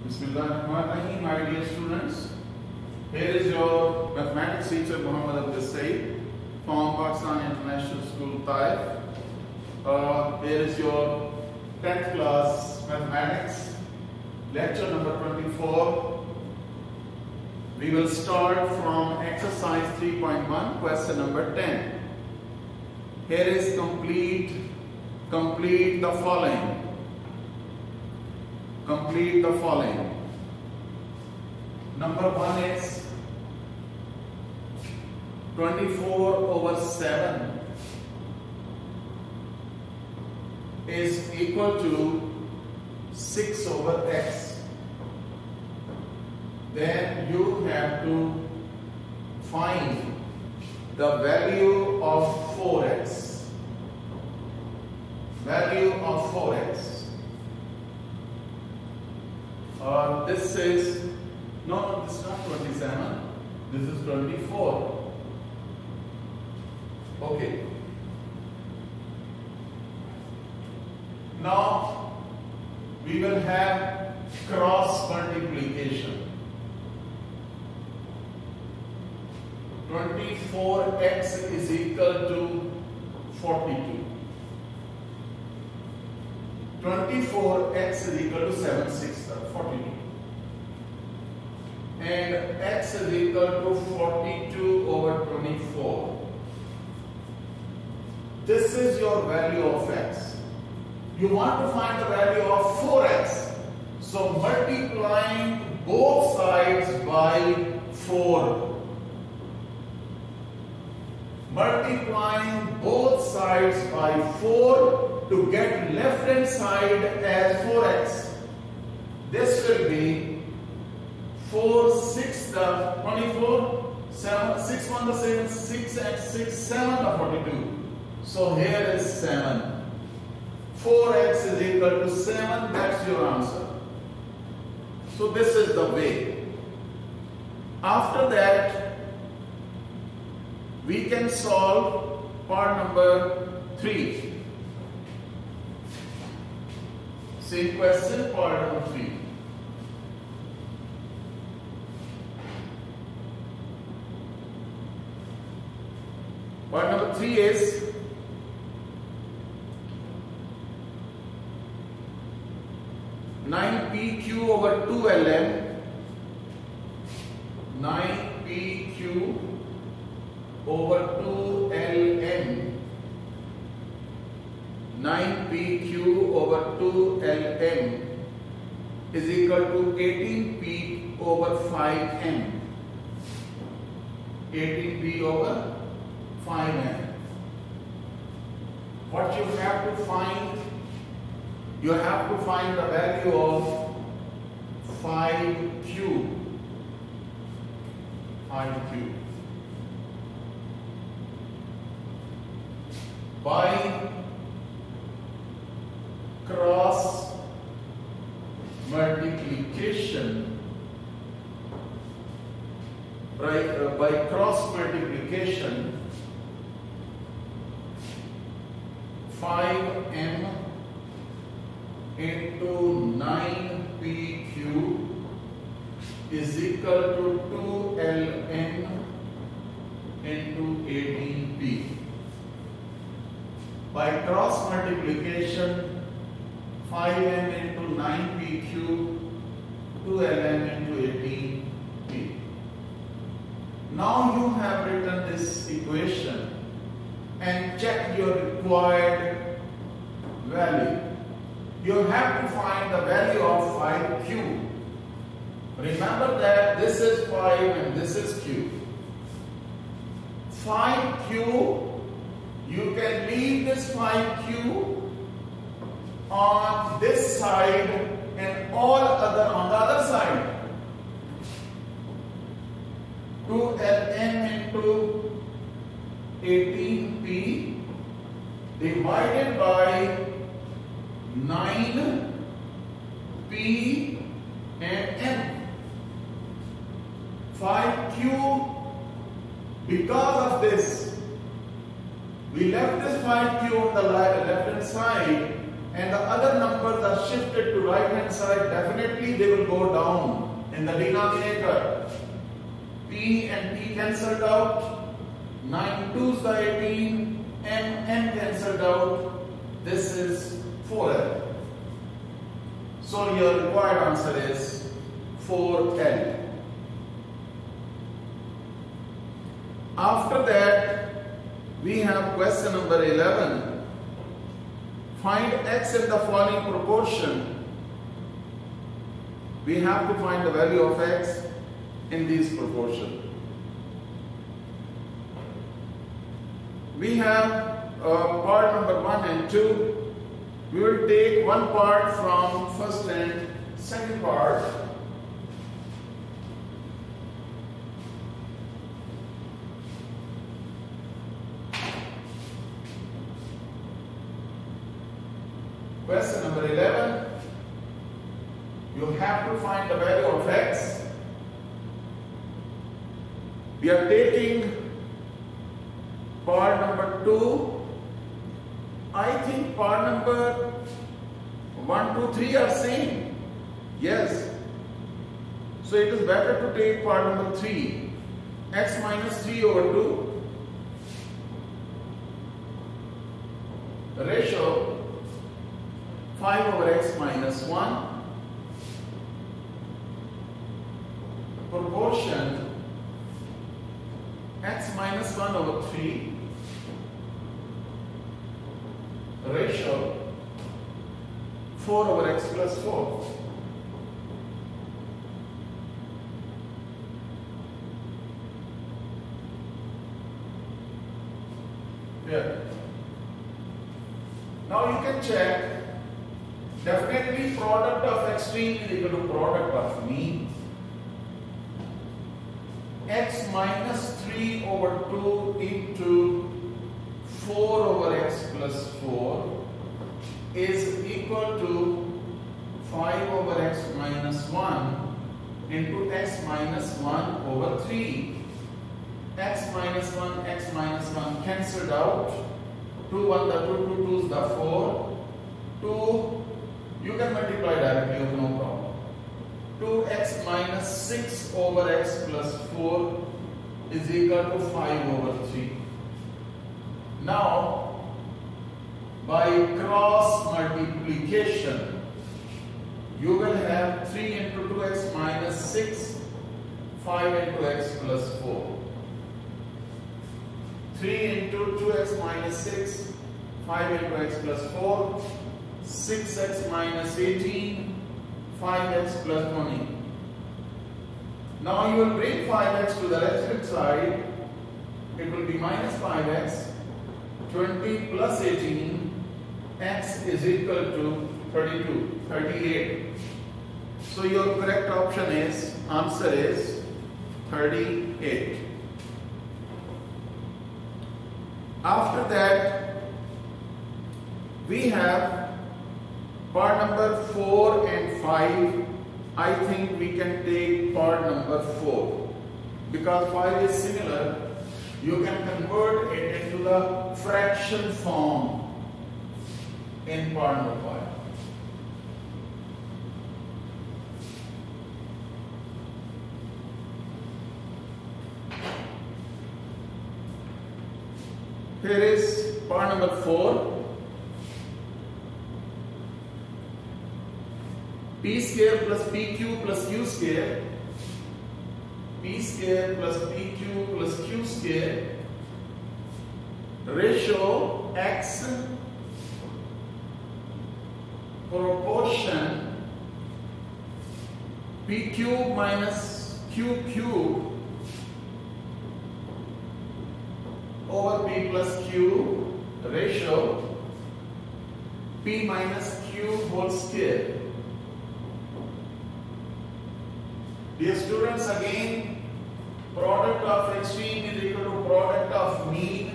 Bismillahirrahmanirrahim, my dear students. Here is your mathematics teacher Muhammad Abdul Saeed from Pakistan International School, Taif. Here is your 10th class mathematics, lecture number 24. We will start from exercise 3.1, question number 10. Here is complete the following. Complete the following. Number 1 is 24/7 is equal to 6/x. Then you have to find the value of 4x. Value of 4x. This is no, this is not 27. This is 24. Okay. Now we will have cross multiplication. 24x is equal to 42. 24x is equal to 7 6 42. And x is equal to 42/24. This is your value of x. You want to find the value of 4x. So multiplying both sides by 4. Multiplying both sides by 4 to get left hand side as 4x. This will be 4 6 24, 7 6 1 7, 6x 6 7 42. So here is 7. 4x is equal to 7. That's your answer. So this is the way. After that, we can solve part number 3. Same question, part number 3. Part number 3 is 9pq/2ln. 9pq/2ln. 9pq/2ln is equal to 18p/5m. 18p/5m. What you have to find? You have to find the value of 5q. 5q. By cross multiplication. By cross multiplication, 5m into 9pq is equal to 2ln into 18p. By cross multiplication, 5m into 9pq, 2ln into 18p. Now you have written this equation and check your required value. You have to find the value of 5q. Remember that this is 5 and this is q. 5q, you can leave this 5q on this side and all other on the other side. 2ln into 18p divided by 9p and n. 5q, because of this, we left this 5q on the left hand side and the other numbers are shifted to right hand side, definitely they will go down in the denominator. P and P cancelled out, 9 2s are 18, M cancelled out, this is 4L. So your required answer is 4L. After that, we have question number 11. Find x in the following proportion. We have to find the value of x in these proportions. We have part number 1 and 2. We will take one part from first and second part. Question number 11. You have to find the value of x. We are taking part number 2. I think part number 1, 2, 3 are same. Yes. So it is better to take part number 3. X minus 3 over 2. The ratio 5 over x minus 1. Proportion x minus 1 over 3. Ratio 4 over x plus 4. Here. Now you can check. Definitely product of extreme is equal to product of mean. X minus 3 over 2 into 4 over x plus 4 is equal to 5 over x minus 1 into x minus 1 over 3. X minus 1 cancelled out. 2 1 the 2 2 2's the 4. 2 you can multiply directly, no problem. 2x minus 6 over x plus 4 is equal to 5 over 3. Now, by cross multiplication, you will have 3 into 2x minus 6, 5 into x plus 4. 3 into 2x minus 6, 5 into x plus 4, 6x minus 18, 5x plus 20. Now you will bring 5x to the left hand side. It will be minus 5x. 20 plus 18, x is equal to 32, 38. So your correct option is, answer is 38. After that, we have part number 4 and 5. I think we can take part number 4 because 5 is similar. You can convert it into the fraction form in part number 5. Here is part number 4. P square plus PQ plus Q square. P square plus PQ plus Q square. Ratio x proportion P cube minus Q cube over P plus Q ratio P minus Q whole square. Dear students, again, product of extreme is equal to product of mean.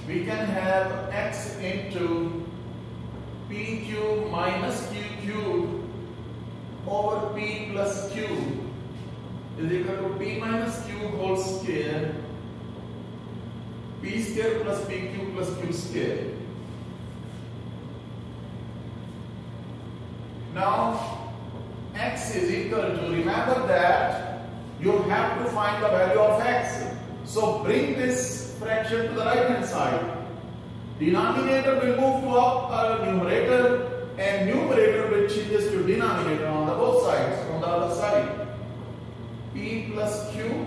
We can have x into P cube minus Q cube over P plus Q is equal to P minus Q whole square, P square plus PQ plus Q square. Now x is equal to, remember that you have to find the value of x. So bring this fraction to the right hand side. Denominator will move to upper numerator and numerator will changes to denominator on the both sides, on the other side. P plus q,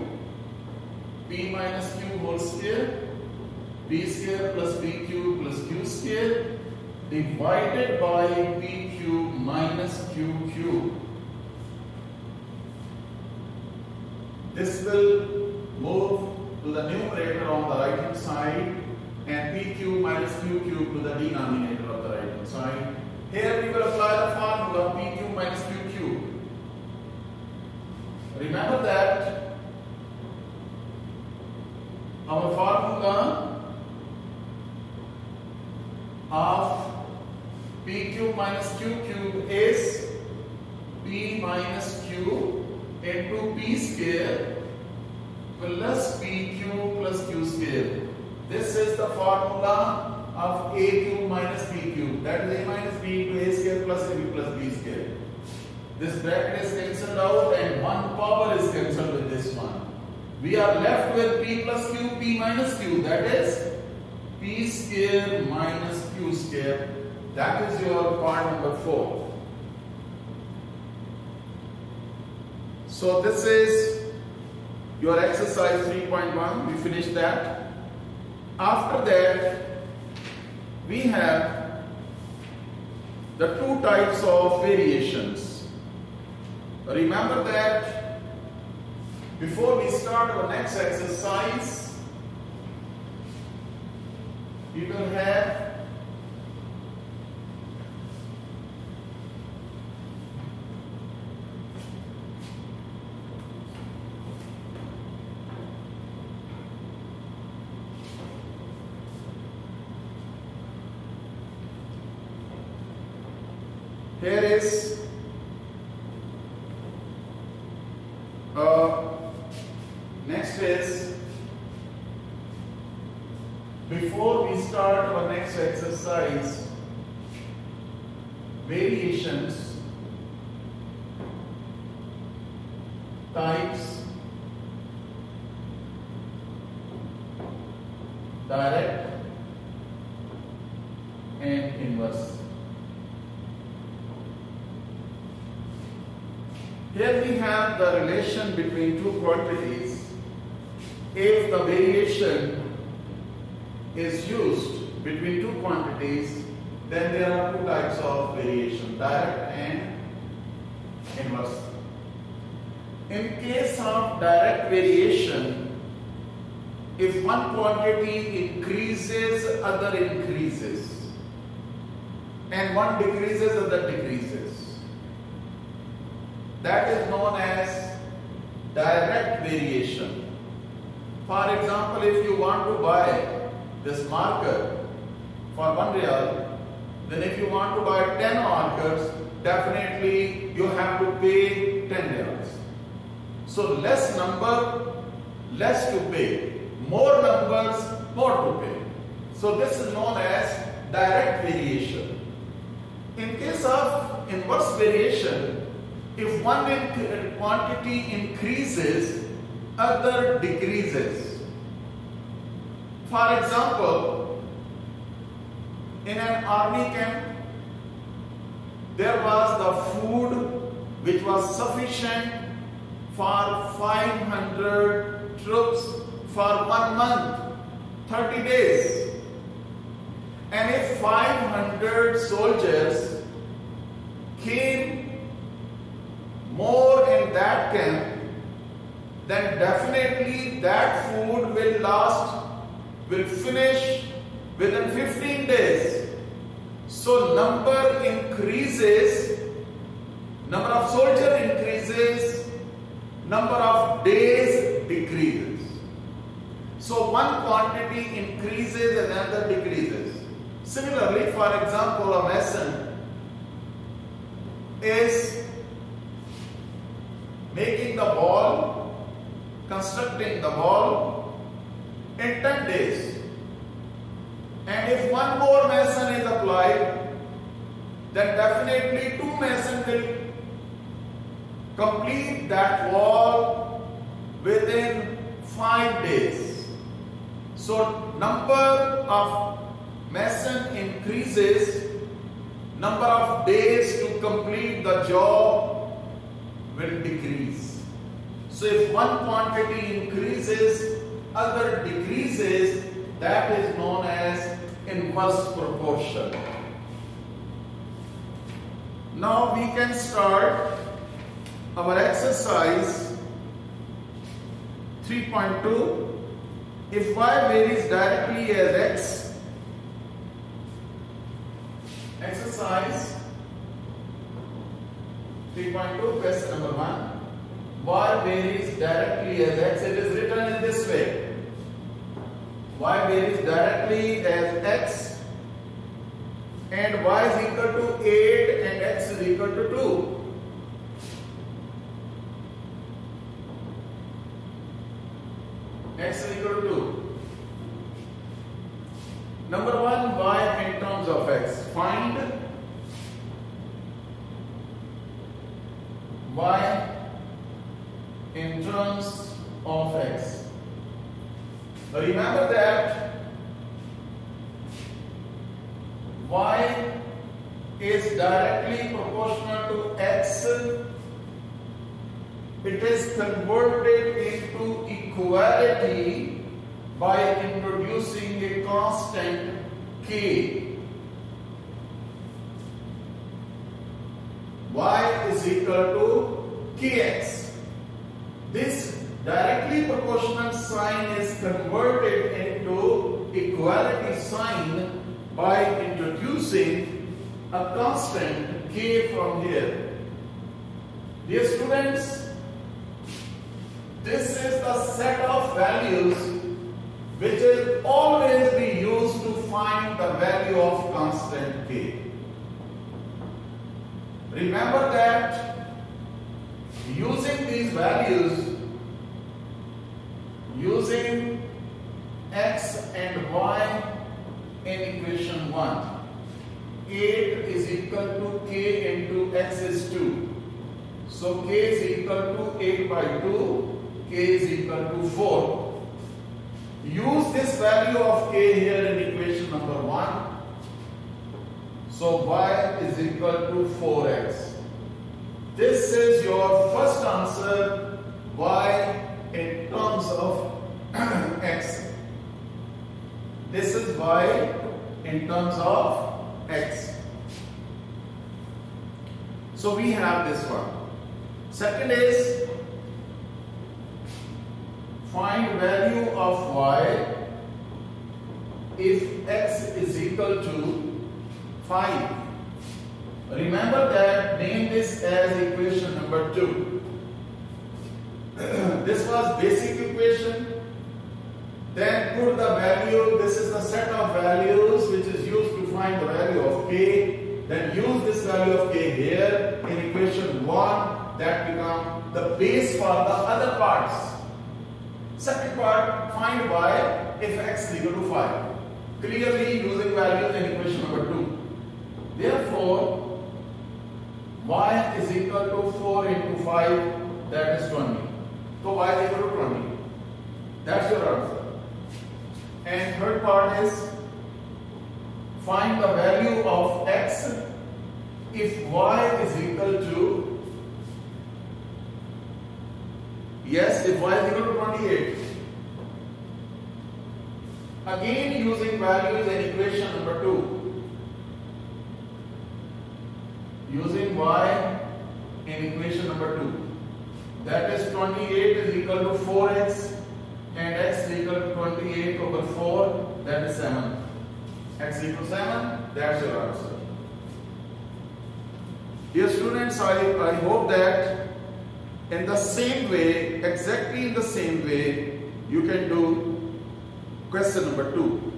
p minus q whole square, p square plus pq plus q square divided by pq minus qq. This will move to the numerator on the right hand side and pq minus qq to the denominator of the right hand side. Here we will apply the formula pq minus qq. Remember that our formula of pq minus qq is p minus q into p square plus pq plus q square. This is the formula of aq minus pq, that is a minus b into a square plus ab plus b square. This bracket is cancelled out and one power is cancelled with this one. We are left with p plus q, p minus q, that is p square minus q square. That is your part number 4. So this is your exercise 3.1. We finished that. After that, we have the two types of variations. Remember that before we start our next exercise, we will have here is next is, before we start our next exercise, variations, types, direct and inverse. Here we have the relation between two quantities. If the variation is used between two quantities, then there are two types of variation, direct and inverse. In case of direct variation, if one quantity increases, other increases, and one decreases, other decreases. That is known as direct variation. For example, if you want to buy this marker for 1 real, then if you want to buy 10 markers, definitely you have to pay 10 reals. So less number, less to pay. More numbers, more to pay. So this is known as direct variation. In case of inverse variation, if one quantity increases, other decreases. For example, in an army camp, there was the food which was sufficient for 500 troops for 1 month, 30 days. And if 500 soldiers came more in that camp, then definitely that food will finish within 15 days. So number increases, number of soldiers increases, number of days decreases. So one quantity increases and another decreases. Similarly, for example, a mason is making the wall, constructing the wall in 10 days. And if one more mason is applied, then definitely 2 new mason will complete that wall within 5 days. So number of mason increases, number of days to complete the job will decrease. So if one quantity increases, other decreases, that is known as inverse proportion. Now we can start our exercise 3.2. If y varies directly as x, exercise 3.2, question number 1. Y varies directly as x. It is written in this way. Y varies directly as x, and y is equal to 8 and x is equal to 2. X is equal to 2. Number 1, y in terms of x. Find y in terms of x. Remember that y is directly proportional to x. It is converted into equality by introducing a constant k. Y is equal to kx. This directly proportional sign is converted into equality sign by introducing a constant k from here. Dear students, this is the set of values which will always be used to find the value of constant k. Remember that using these values, using x and y in equation 1, 8 is equal to k into x is 2. So k is equal to 8 by 2, k is equal to 4. Use this value of k here in equation number 1. So y is equal to 4x. This is your first answer, y in terms of x. This is y in terms of x. So we have this one. Second is find value of y if x is equal to 5. Remember that, name this as equation number 2. This was basic equation. Then put the value, this is the set of values which is used to find the value of k. Then use this value of k here in equation 1, that become the base for the other parts. Second part, find y if x is equal to 5. Clearly using values in equation number 2. Therefore, y is equal to 4 into 5, that is 20. So y is equal to 20. That's your answer. And third part is find the value of x if y is equal to, yes, if y is equal to 28. Again using values in equation number 2. Using y in equation number 2. That is 28 is equal to 4x and x is equal to 28 over 4, that is 7. X is equal to 7, that's your answer. Dear students, I hope that in the same way, exactly in the same way, you can do question number 2.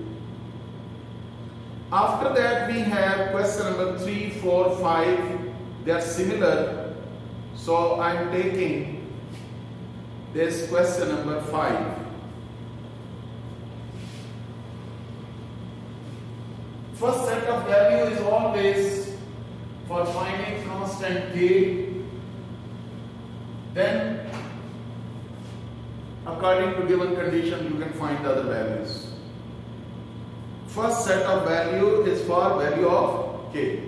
After that we have question number 3, 4, 5. They are similar. So I am taking this question number 5. First set of value is always for finding constant k. Then according to given condition you can find the other values. First set of value is for value of k.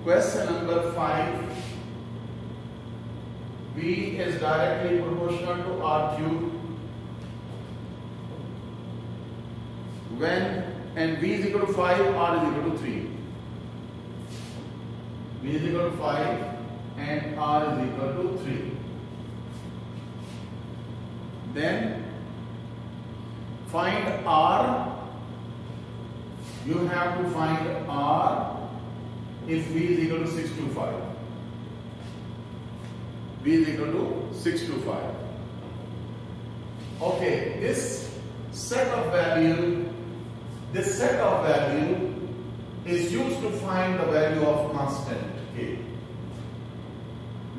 Question number 5. V is directly proportional to R cube when and V is equal to 5, R is equal to 3. V is equal to 5 and R is equal to 3. Then find R. You have to find R if V is equal to 625. V is equal to 625. Okay, this set of value is used to find the value of constant k.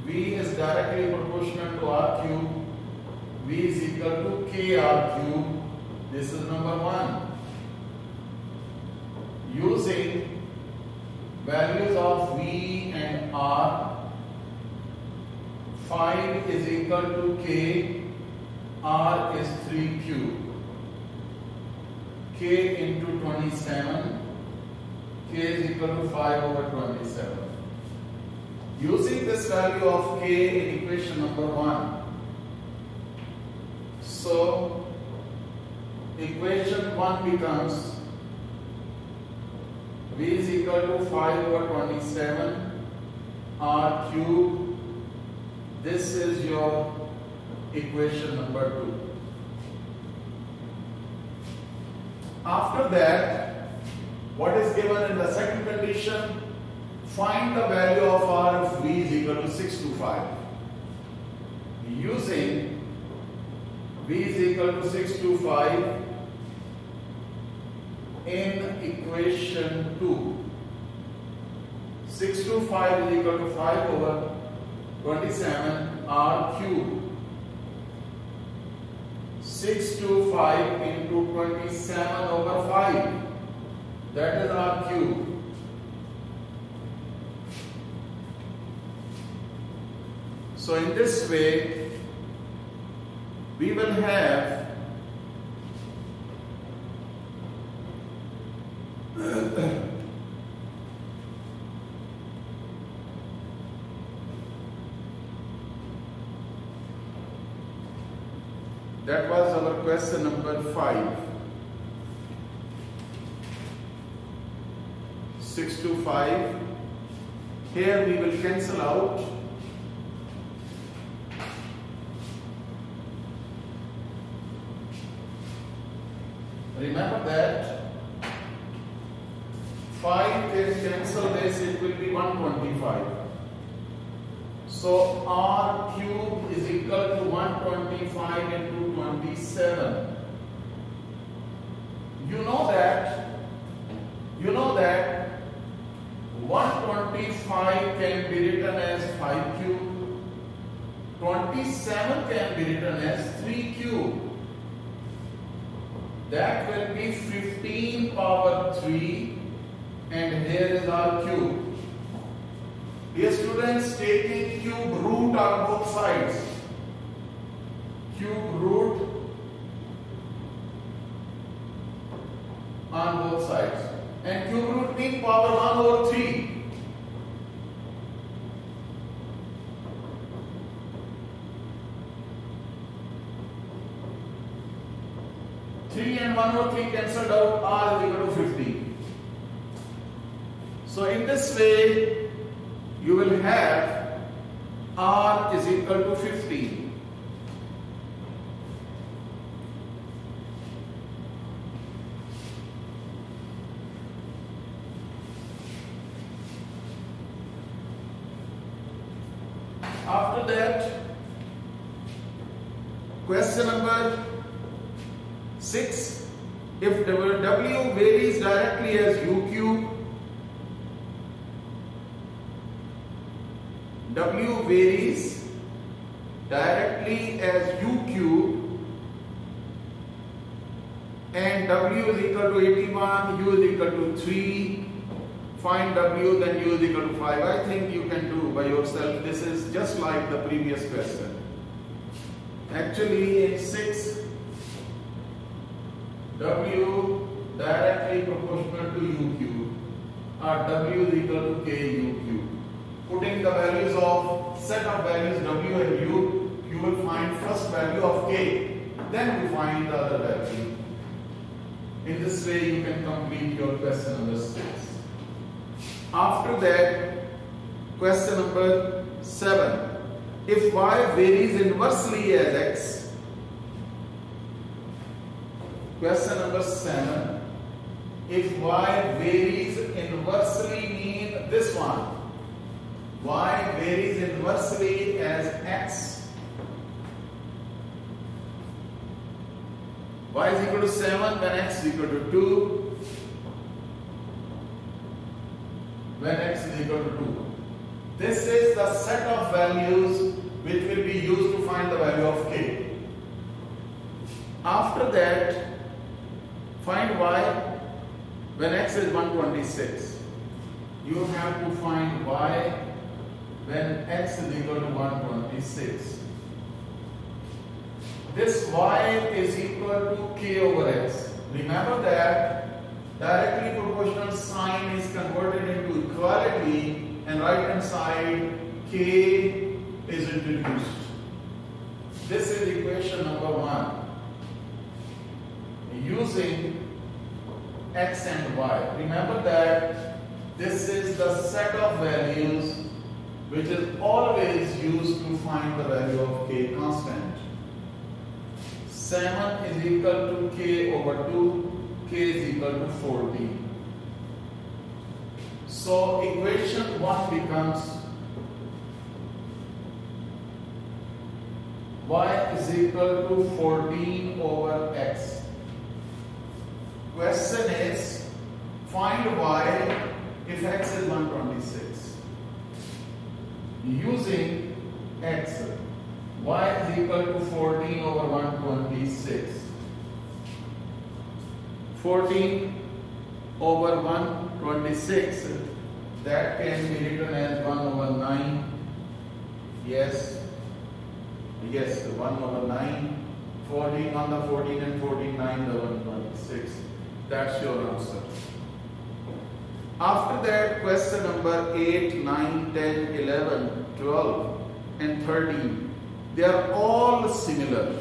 V is directly proportional to R cube. V is equal to k R cube. This is number 1. Using values of V and R, 5 is equal to k, R is 3 cube. K into 27, k is equal to 5 over 27. Using this value of k in equation number 1, so equation 1 becomes V is equal to 5 over 27 R cube. This is your equation number 2. After that, what is given in the second condition? Find the value of R if V is equal to 625. Using V is equal to 625 in equation 2. 625 is equal to 5 over 27 R cube. 625 into 27 over 5, that is R cube. So in this way we will have that was our question number 5. 6 to 5. Here we will cancel out. Remember that 5 can cancel this, it will be 125. So R cube is equal to 125 into 27. You know that 125 can be written as 5 cube. 27 can be written as 3 cube. That will be 15 power 3 and here is our cube. Dear students, taking cube root on both sides. Cube root on both sides. And cube root means power 1 over 3. And 1 over 3 cancelled out, R is equal to 50. So in this way, you will have R is equal to 50. After that, question number 6. If W varies directly as U cube, W varies directly as U cube and W is equal to 81, U is equal to 3 find W, then U is equal to 5. I think you can do by yourself. This is just like the previous question. Actually, in 6, W directly proportional to U cube, or W is equal to K U cube. Putting the values of set of values W and U, you will find first value of K. Then we find the other value. In this way, you can complete your question number 6. After that, question number 7. If y varies inversely as x, question number 7. If y varies inversely mean this one. Y varies inversely as x. Y is equal to 7 when x is equal to 2. When x is equal to 2. This is the set of values which will be used to find the value of k. After that, find y when x is 126. You have to find y when x is equal to 126. This y is equal to k over x. Remember that directly proportional sign is converted into equality and right hand side k is introduced. This is equation number 1. Using x and y. Remember that this is the set of values which is always used to find the value of k constant. 7 is equal to k over 2, k is equal to 14. So equation 1 becomes y is equal to 14 over x. Question is, find y if x is 126. Using x, y is equal to 14 over 126. 14 over 126, that can be written as 1 over 9. Yes, 1 over 9. 14 on the 14 and 14, 9 the 126. That's your answer. After that, question number 8, 9, 10, 11, 12 and 13. They are all similar.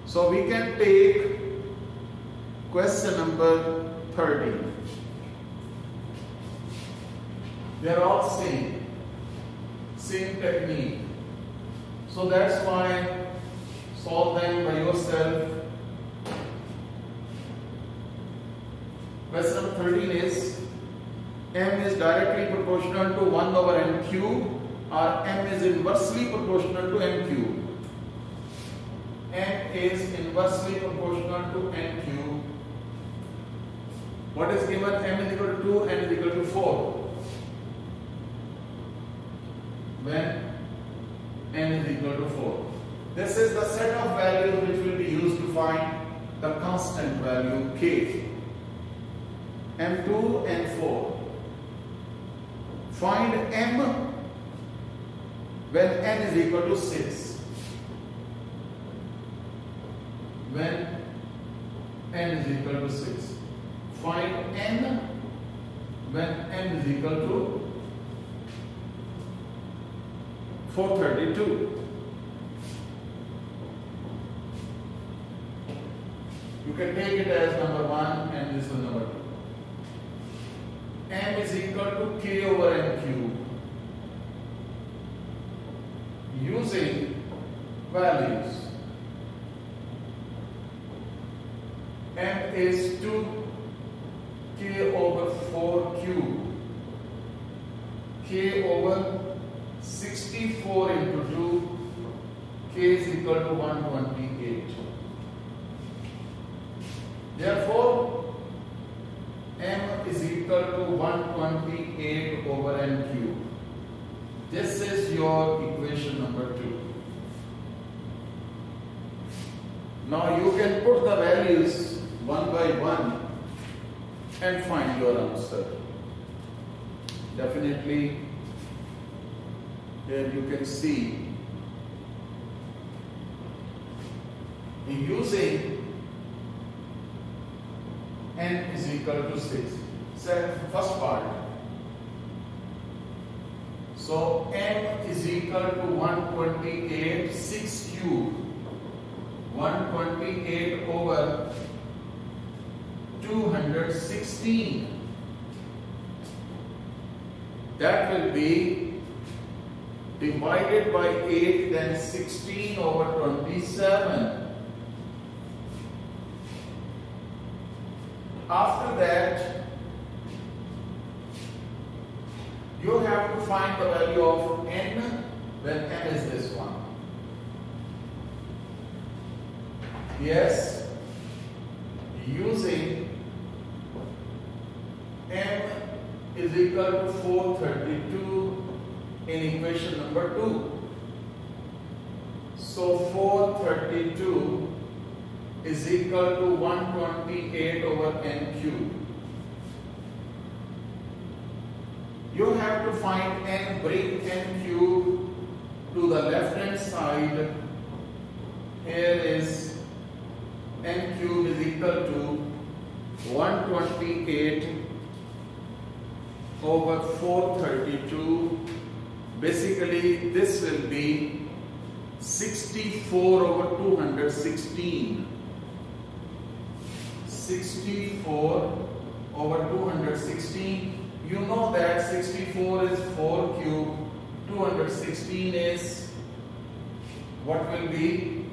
So we can take question number 13. They are all same technique. So that's why solve them by yourself. Question number 13 is m is directly proportional to 1 over n cube, or m is inversely proportional to n cube. M is inversely proportional to n cube. What is given? M is equal to 2, n is equal to 4. When n is equal to 4. This is the set of values which will be used to find the constant value k. M2 and 4. Find m when n is equal to 6. When n is equal to 6. Find n when n is equal to 432. You can take it as number 1 and this is number 2. M is equal to k over n cube. Using values, m is 2 k over 4 cube, k over 64 into 2, k is equal to 128. Therefore, m is equal to 128 over n cube. This is your equation number 2. Now you can put the values one by one and find your answer. Definitely here you can see in using n is equal to 6. First part. So n is equal to 128, 6 cube. 128 over 216. That will be divided by 8, then 16 over 27. After that, you have to find the value of n when n is this one. Yes, using m is equal to 432 in equation number 2. So 432 is equal to 128 over n cube. You have to find n, bring n cube to the left hand side. Here is n cube is equal to 128 over 432. Basically this will be 64 over 216. 64 over 216. You know that 64 is 4 cube, 216 is what will be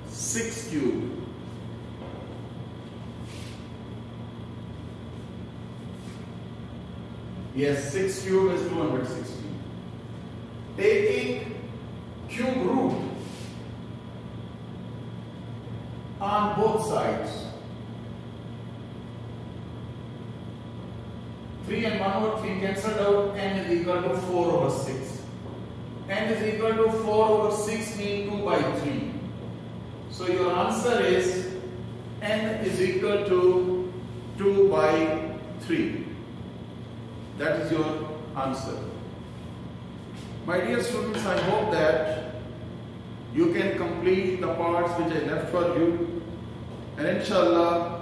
6 cube. Yes, 6 cube is 216. Taking cube root on both sides. 3 and 1 over 3 cancelled out, n is equal to 4 over 6. N is equal to 4 over 6 means 2 by 3. So your answer is n is equal to 2 by 3. That is your answer. My dear students, I hope that you can complete the parts which I left for you, and inshallah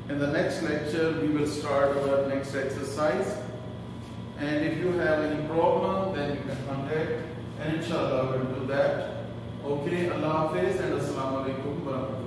in the next lecture we will start our next exercise, and if you have any problem then you can contact, and inshallah we will do that. Okay, Allah Hafiz and Assalamu Alaikum wa rahmatullahi.